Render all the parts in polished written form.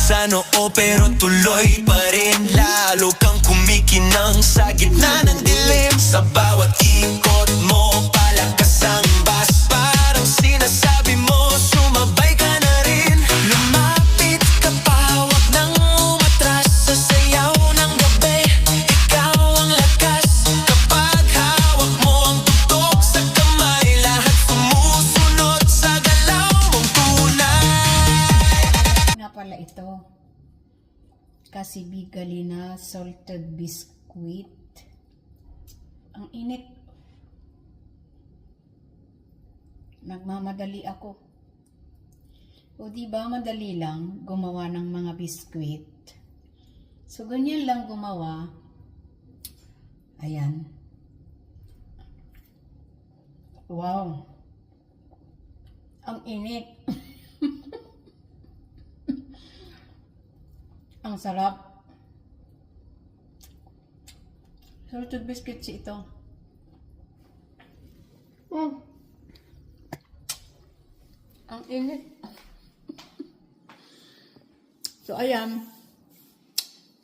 sa noo pero tuloy pa rin. Lalo kang kumikinang sa gitna ng dilim. Sa bawat ikot mo palakas ang bas. Parang sinasabi mo sumabay ka na rin. Lumapit ka pa, wag nang umatras. Sa sayaw ng gabi, ikaw ang lakas. Kapag hawak mo ang tutok sa kamay, lahat sumusunod sa galaw mong tunay. Nga pala ito, Kasibigalina salted biscuit. Ang init. Nagmamadali ako. O diba madali lang gumawa ng mga biscuit. So ganyan lang gumawa. Ayan. Wow. Ang init. Ang sarap. Salted biscuits ito. Ang init. So ayan.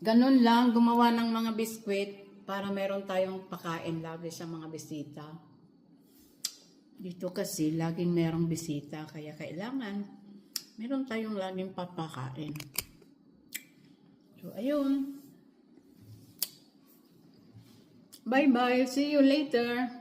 Ganun lang gumawa ng mga biscuit para meron tayong pakain lagi sa mga bisita. Dito kasi laging merong bisita kaya kailangan meron tayong laging papakain. So, ayun. Bye-bye. See you later.